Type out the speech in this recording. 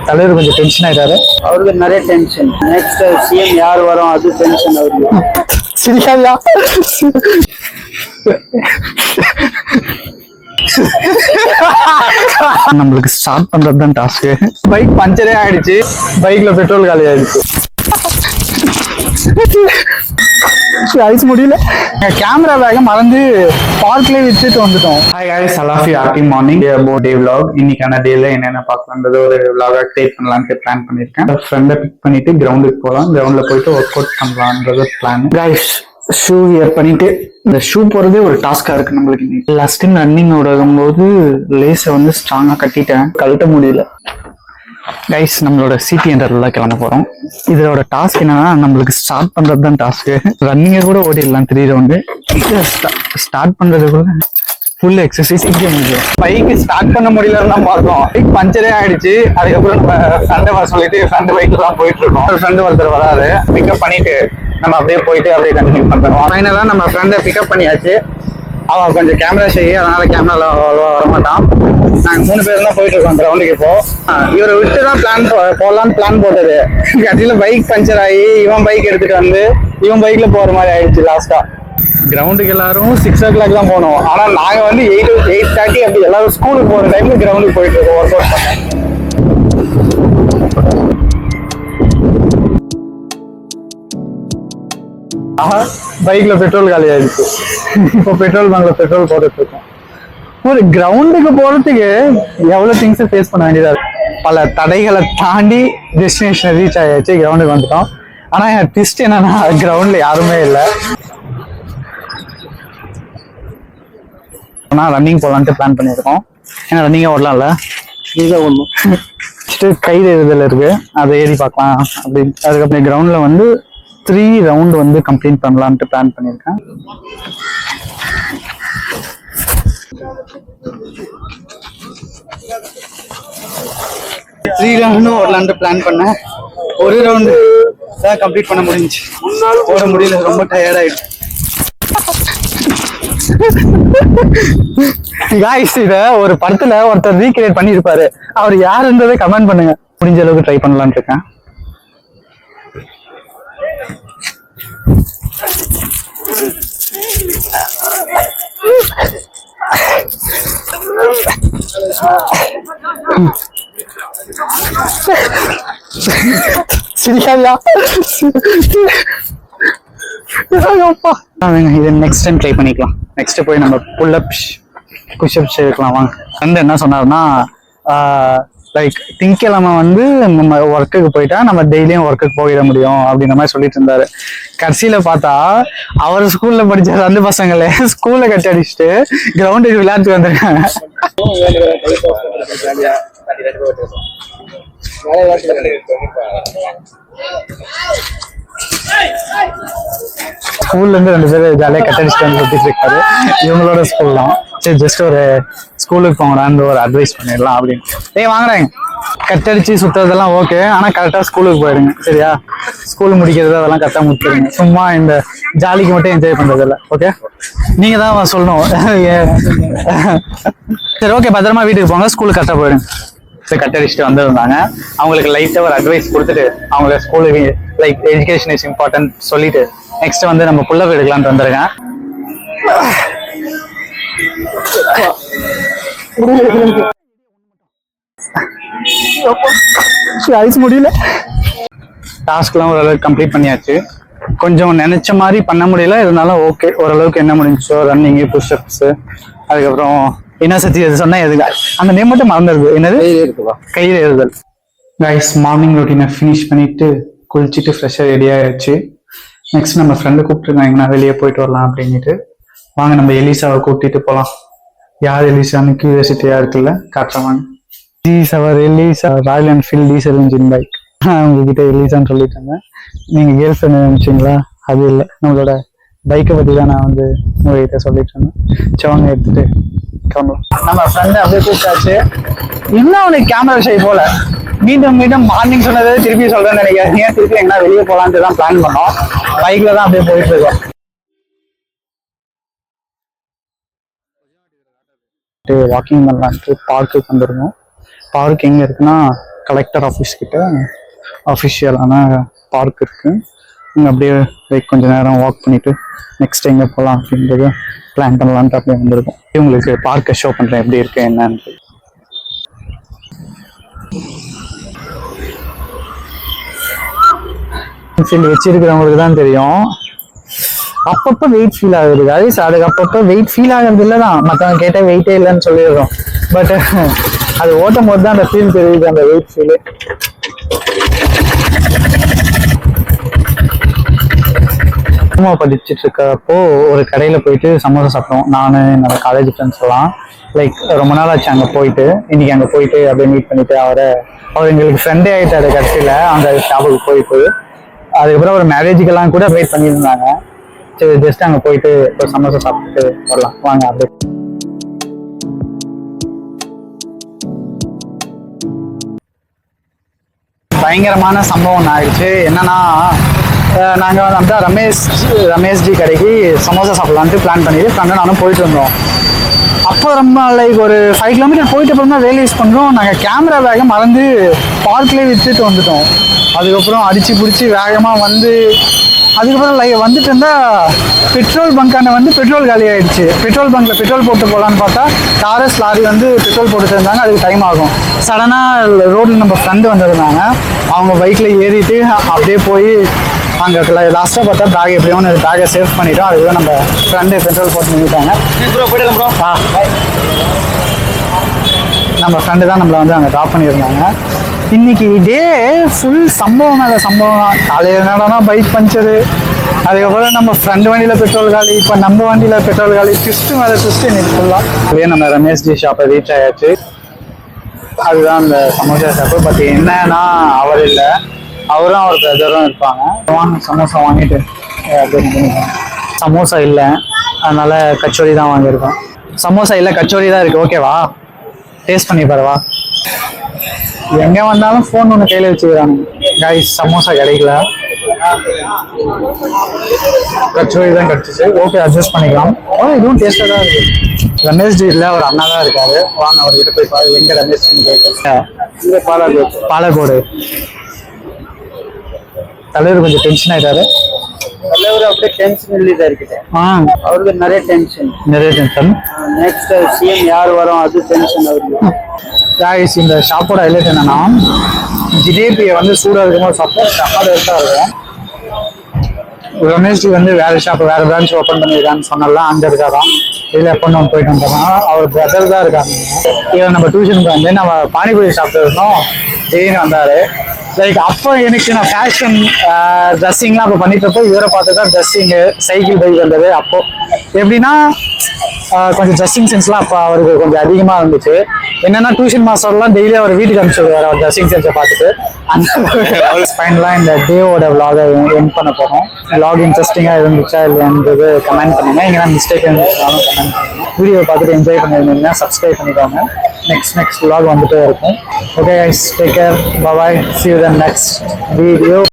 தலைவர் கொஞ்சம் டென்ஷன் ஆயிட்டாரு. அவருக்கு நிறைய டென்ஷன். நெக்ஸ்ட் சிஎம் யார் வரும் அது டென்ஷன் அவருக்கு. சரியா நம்மளுக்கு ஸ்டார்ட் பண்றது தான் டாஸ்க். பைக் பஞ்சரே ஆயிடுச்சு, பைக்ல பெட்ரோல் காலி ஆயிடுச்சு. ஐஸ் முடியல. கேமரா பேக மறந்து பார்க்லயே விட்டுட்டு வந்துட்டோம். Hi guys, happy happy morning. Day vlog. இன்னைக்கான டேல என்னென்ன பார்க்கலாம்ன்றது ஒரு vlog கிரியேட் பண்ணலாம்னு பிளான் பண்ணிருக்கேன். ஃப்ரெண்டை பிக் பண்ணிட்டு கிரவுண்டுக்கு போகலாம், கிரவுண்ட்ல போயிட்டு ஒர்க் அவுட் பண்ணலாம்ன்றது பிளான். गाइस, ஷூ வியர் பண்ணிட்டு இந்த ஷூ போறதே ஒரு டாஸ்கா இருக்கு நம்மளுக்கு. லாஸ்ட் டைம் ரன்னிங் ஓடும் போது லேஸை வந்து ஸ்ட்ராங்கா கட்டிட்டேன், கழட்ட முடியல. கைஸ், நம்மளோட சிடி என்டர்ல கிளம்ப போறோம். இதோட டாஸ்க் என்னன்னா, நம்மளுக்கு ஸ்டார்ட் பண்றது தான் டாஸ்க். ரன்னிங்க கூட ஓடிடலாம் 3 ரவுண்டு. ஸ்டார்ட் பண்றது கூட ஃபுல் எக்ஸசைஸ். பைக் ஸ்டார்ட் பண்ண முடியலன்னு தான் பார்த்தோம். பைக் பஞ்சரே ஆயிடுச்சு. அதுக்கப்புறம் நம்ம ஃப்ரெண்டை வர சொல்லிட்டு ஃப்ரெண்டு பைக்ல தான் போயிட்டு இருக்கோம். ஒரு ஃப்ரெண்டு ஒருத்தர் வராது, பிக்கப் பண்ணிட்டு நம்ம அப்படியே போயிட்டு அப்படியே கண்டினியூ பண்றோம். ஃபைனலா நம்ம ஃப்ரெண்டை பிக்கப் பண்ணியாச்சு. அவன் கொஞ்சம் கேமரா செய்ய, அதனால கேமரால அவ்வளோவா வரமாட்டான். நாங்கள் 3 பேர் தான் போயிட்டு இருக்கோம் கிரவுண்டுக்கு. இப்போ இவரை விட்டு தான் போடலான்னு பிளான் போட்டது. கடைசியில் பைக் பஞ்சர் ஆகி இவன் பைக் எடுத்துட்டு வந்து இவன் பைக்ல போற மாதிரி ஆயிடுச்சு. லாஸ்டா கிரவுண்டுக்கு எல்லாரும் 6 o'clock தான் போனோம். ஆனா நாங்க வந்து 8:30 அப்படி எல்லாரும் ஸ்கூலுக்கு போற டைம்ல கிரவுண்டுக்கு போயிட்டு இருக்கோம் ஒர்க் அவுட் பண்ண. பைக்ல பெட்ரோல் காலி ஆயிடுச்சு. இப்போ பெட்ரோல் பங்க்ல பெட்ரோல் போட்டுட்டு இருக்கோம். ஒரு கிரவுண்டுக்கு போறதுக்கு எவ்வளவு திங்ஸ் ஃபேஸ் பண்ண வேண்டியதா இருக்கு. பல தடைகளை தாண்டி டெஸ்டினேஷன் ரீச் ஆயாச்சு, கிரவுண்டுக்கு வந்துட்டோம். ஆனா என் ட்விஸ்ட் என்னன்னா, கிரவுண்ட்ல யாருமே இல்லை. ரன்னிங் போடலான்ட்டு பிளான் பண்ணியிருக்கோம். ஏன்னா ரன்னிங்கே ஓடலாம்ல, இதை ஒன்றும் கைது எழுதல இருக்கு, அதை ஏறி பார்க்கலாம் அப்படின்னு. அதுக்கப்புறம் கிரவுண்ட்ல வந்து 3 ரவுண்ட் வந்து கம்ப்ளீட் பண்ணலான்ட்டு பிளான் பண்ணியிருக்கேன். த்ரீ ரவுண்டும் ஓடலான்ட்டு பிளான் பண்ணேன். ஒரு ரவுண்டு தான் கம்ப்ளீட் பண்ண முடிஞ்சிச்சு. ஓட முடியல, ரொம்ப டயர்ட் ஆயிடுச்சு. गाइस, இத ஒரு படத்துல ஒருத்தர் ரீக்ரியேட் பண்ணிருப்பாரு. அவர் யாருன்றதை கமெண்ட் பண்ணுங்க. முடிஞ்ச அளவுக்கு ட்ரை பண்ணலாம்னு இருக்கேன். சரியா இது நெக்ஸ்ட் டைம் ட்ரை பண்ணிக்கலாம். நெக்ஸ்ட் போய் நம்ம புல்லப்ஸ் புஷ்அப்ஸ் எடுக்கலாம். வாங்க. வந்து என்ன சொன்னாருன்னா, லைக் திங்கக்கிழமை வந்து நம்ம ஒர்க்குக்கு போயிட்டா நம்ம டெய்லியும் ஒர்க்குக்கு போயிட முடியும் அப்படின்ற மாதிரி சொல்லிட்டு இருந்தாரு. கடைசியில பார்த்தா அவர் ஸ்கூல்ல படிச்ச 2 பசங்களே ஸ்கூல்ல கட்டி அடிச்சுட்டு கிரவுண்டுக்கு விளையாட்டு வந்திருக்காங்க. ஸ்கூல்ல இருந்து 2 பேர் ஜாலியா கட்டடிச்சுட்டு வந்து சுத்திட்டு இருக்காரு. இவங்களோட ஸ்கூல் தான். சரி, ஜஸ்ட் ஒரு ஸ்கூலுக்கு போங்கடான்னு ஒரு அட்வைஸ் பண்ணிடலாம் அப்படின்னு. வாங்குறாங்க. கட்டடிச்சு சுத்துறதெல்லாம் ஓகே, ஆனா கரெக்டா ஸ்கூலுக்கு போயிடுங்க. சரியா? ஸ்கூல் முடிக்கிறது அதெல்லாம் கரெக்டா முடிச்சிருங்க. சும்மா இந்த ஜாலிக்கு மட்டும் என்ஜாய் பண்றது இல்லை. ஓகே, நீங்க தான் சொல்லணும். சரி, ஓகே, பத்திரமா வீட்டுக்கு போங்க, ஸ்கூலுக்கு கரெக்டா போயிடுங்க. கட்டடிச்சுட்டு வந்திருந்தாங்க. அவங்களுக்கு லைட்டா ஒரு அட்வைஸ் கொடுத்துட்டு அவங்கள ஸ்கூலுக்கு லைக் எஜுகேஷன் இஸ் இம்பார்ட்டன்ட் சொல்லிட்டு நெக்ஸ்ட் வந்து நம்ம புல்லப் எடுக்கலாம்னு வந்திருக்கேன். ஐஸ் முடியல. டாஸ்க்லாம் ஓரளவுக்கு கம்ப்ளீட் பண்ணியாச்சு. கொஞ்சம் நினைச்ச மாதிரி பண்ண முடியல, இருந்தாலும் ஓகே, ஓரளவுக்கு என்ன முடிஞ்சோ ரன்னிங், புஷ்அப்ஸ், அதுக்கப்புறம் என்ன சத்தி எது சொன்னா எதுக்கு அந்த நேம் மட்டும் மறந்துருது. என்னது? கையில எழுதல். கைஸ், மார்னிங் ரொட்டீனை ஃபினிஷ் பண்ணிட்டு குளிச்சுட்டு ஃப்ரெஷ்ஷாக ரெடி ஆயிடுச்சு. நெக்ஸ்ட் நம்ம ஃப்ரெண்டு கூப்பிட்டுருந்தாங்கன்னா வெளியே போயிட்டு வரலாம் அப்படின்ட்டு. வாங்க நம்ம எலிசாவை கூப்பிட்டு போகலாம். யார் எலிசான்னு கியூரியாசிட்டியா இருக்குல்ல, காட்டுறவாங்க. Eliza Royal Enfield diesel engine bike. உங்ககிட்ட எலிசான்னு சொல்லிட்டாங்க. நீங்க கேர்ள் ஃப்ரெண்ட் நினைச்சீங்களா? அது இல்லை, நம்மளோட பைக்கை பத்தி தான் நான் வந்து உங்ககிட்ட சொல்லிட்டு இருந்தேன். சவங்க எடுத்துட்டு கிளம்பலாம். நம்ம ஃப்ரெண்டு அப்படியே கூப்பிட்டாச்சு. இன்னும் அவனுக்கு கேமரா ஷை போல. மீண்டும் மார்னிங் சொன்னதை திருப்பி சொல்றேன்னு நினைக்காதீங்க. திருப்பி எங்கன்னா வெளியே போகலான்ட்டு தான் பிளான் பண்ணோம். பைக்ல தான் அப்படியே போயிட்டு இருக்கோம். வாக்கிங் பண்ணலான்ட்டு பார்க்குக்கு வந்துருந்தோம். பார்க் எங்க இருக்குன்னா கலெக்டர் ஆஃபீஸ் கிட்ட அஃபிஷியலான பார்க் இருக்கு. இங்கே அப்படியே கொஞ்ச நேரம் வாக் பண்ணிட்டு நெக்ஸ்ட் எங்கே போகலாம் அப்படின்றது பிளான் பண்ணலான்ட்டு அப்படியே வந்திருக்கும். உங்களுக்கு பார்க்கை ஷோ பண்ணுறேன் எப்படி இருக்கு என்னன்னு. ஃபீல் வச்சிருக்கிறவங்களுக்கு தான் தெரியும். அப்பப்போ வெயிட் ஃபீல் ஆகுது கைஸ். அதுக்கு அப்பப்போ வெயிட் ஃபீல் ஆகுறது இல்லை தான், மற்றவங்க கேட்டால் வெயிட்டே இல்லைன்னு சொல்லிடுறோம். பட் அது ஓட்டும் போது தான் அந்த ஃபீல் தெரியுது, அந்த வெயிட் ஃபீலு. படிச்சுட்டு இருக்கப்போ ஒரு கடையில் போயிட்டு சமோசா சாப்பிட்டோம். நான் என்னோட காலேஜ் ஃப்ரெண்ட்ஸ் எல்லாம் லைக் ரொம்ப நாள் ஆச்சு அங்கே போயிட்டு. இன்னைக்கு அங்கே போயிட்டு அப்படியே மீட் பண்ணிட்டு அவர் எங்களுக்கு ஃப்ரெண்டே ஆகிட்டாரு கடைசியில் அந்த ஷாப்புக்கு போயிட்டு. அதுக்கப்புறம் ஒரு மேரேஜுக்கெல்லாம் கூட வெயிட் பண்ணியிருந்தாங்க. சரி ஜஸ்ட் அங்கே போயிட்டு ஒரு சமோசா சாப்பிட்டு வரலாம் வாங்க அப்படியே. பயங்கரமான சம்பவம் ஆயிடுச்சு. என்னன்னா நாங்கள் வந்து ரமேஷ்ஜி கடைக்கு சமோசா சாப்பிட்லான்ட்டு பிளான் பண்ணிட்டு ஃப்ரெண்டும் நானும் போயிட்டு இருந்தோம். அப்போ ரொம்ப லைக் ஒரு 5 கிலோமீட்டர் போயிட்டு அப்புறம் தான் ரியலைஸ் பண்ணுறோம் நாங்கள் கேமரா பேக்கை மறந்து பார்க்லேயே விட்டுட்டு வந்துட்டோம். அதுக்கப்புறம் அடிச்சு பிடிச்சி வேகமாக வந்து அதுக்கப்புறம் வந்துட்டு இருந்தால் பெட்ரோல் பங்கான வந்து பெட்ரோல் காலி ஆகிடுச்சு. பெட்ரோல் பங்க்கில் பெட்ரோல் போட்டு போகலான்னு பார்த்தா டாரஸ் லாரி வந்து பெட்ரோல் போட்டுட்டு இருந்தாங்க. அதுக்கு டைம் ஆகும். சடனாக ரோட்டில் நம்ம ஃப்ரெண்டு வந்திருந்தாங்க. அவங்க பைக்கில் ஏறிட்டு அப்படியே போய் அங்கே லாஸ்ட்டாக பார்த்தா பேக் எப்படியோ ஒன்று பேக்கை சேவ் பண்ணிட்டோம். அதுக்கு நம்ம ஃப்ரெண்டு பெட்ரோல் போட்டு நின்றுட்டாங்க. நம்ம ஃப்ரெண்டு தான் நம்மளை வந்து அங்கே ட்ராப் பண்ணியிருந்தாங்க. இன்னைக்கு டே ஃபுல் சம்பவம் மேலே சம்பவம் தான். காலையில் என்னடா பைக் பஞ்சரு, அதுக்கப்புறம் நம்ம ஃப்ரெண்டு வண்டியில் பெட்ரோல் காலி, இப்போ நம்ம வண்டியில் பெட்ரோல் காலி, ட்விஸ்ட்டு மேலே ட்விஸ்ட்டு இன்னைக்கு ஃபுல்லாக. அப்படியே நம்ம ரமேஷ்ஜி ஷாப்பை ரீச் ஆயாச்சு. அதுதான் அந்த சமோசா ஷாப்பு. பட் என்னன்னா அவர் இல்லை, அவரும் அவர் பிரதரும் இருப்பாங்க. வாங்க சமோசா வாங்கிட்டு அப்படின்னு. சமோசா இல்லை, அதனால கச்சோரி தான் வாங்கியிருக்கோம். சமோசா இல்லை கச்சோரி தான் இருக்குது. ஓகேவா, டேஸ்ட் பண்ணி பாருவா. எங்கே வந்தாலும் ஃபோன் ஒன்று கையில் வச்சுக்கிறாங்க கைஸ். சமோசா கிடைக்கல, கச்சோரி தான் கிடச்சிச்சு. ஓகே அட்ஜஸ்ட் பண்ணிக்கலாம். இதுவும் டேஸ்ட்டாக தான் இருக்குது. ரமேஷ்ஜி இல்லை, ஒரு அண்ணா தான் இருக்காரு. வாங்க அவர்கிட்ட போய் பாரு எங்கே ரமேஷ்ஜின்னு கேட்க. இங்கே பாலக்கோடு. தலைவர் கொஞ்சம் டென்ஷன் ஆயிட்டாரு. தலைவர் அப்படியே டென்ஷன் இல்லைதான் இருக்குது. அவருக்கு நிறைய டென்ஷன். நெக்ஸ்ட் சிஎம் யார் வரும் அது டென்ஷன் அவருக்கு. காய்ஸ் இந்த ஷாப்போட ஹைலைட் என்னன்னா ஜிலேபியை வந்து சூடாக இருக்கும்போது சாப்பிட்டா செம்ம டேஸ்டாக இருக்கும். ரமேஷ்ஜி வந்து வேற ஷாப் வேற பிரான்ச் ஓப்பன் பண்ணியிருக்கான்னு சொன்னாலாம் அங்கே இருக்காதான். இதில் எப்போ நம்ம போயிட்டு வந்தோம்னா அவர் பிரதர் தான் இருக்காங்க. இவன் நம்ம டியூஷனுக்கு வந்து நம்ம பானிபூரி சாப்பிட்டு இருந்தோம். திடீர்னு வந்தார். லைக் அப்போ எனக்கு நான் ஃபேஷன் ட்ரெஸ்ஸிங்லாம் அப்போ பண்ணிட்டு இவரை பார்த்து தான் ட்ரெஸ்ஸிங்கு சைக்கிள் பைக் வந்தது. அப்போ எப்படின்னா கொஞ்சம் ட்ரெஸ்ஸிங் சென்ஸ்லாம் அப்போ அவருக்கு கொஞ்சம் அதிகமாக இருந்துச்சு. என்னன்னா டியூஷன் மாஸ்டர்லாம் டெய்லி அவர் வீட்டுக்கு அனுப்பிச்சுடுவார் அவர் ட்ரெஸ்ஸிங் சென்ஸை பார்த்துட்டு. அந்த ஸ்பைன்லாம் இந்த டேவோட விலாகை என் பண்ண போகிறோம். விலாக் இன்ட்ரெஸ்டிங்காக இருந்துச்சா இல்லைன்றது கமெண்ட் பண்ணுங்க. எங்கன்னா மிஸ்டேக் இருந்துச்சுனாலும் கமெண்ட் பண்ணுங்க. வீடியோ பார்த்துட்டு என்ஜாய் பண்ணியிருந்தீங்கன்னா சப்ஸ்கிரைப் பண்ணிக்கோங்க. நெக்ஸ்ட் விலாக் வந்துட்டே இருக்கும். Okay guys, take care, bye bye, see you in the next video.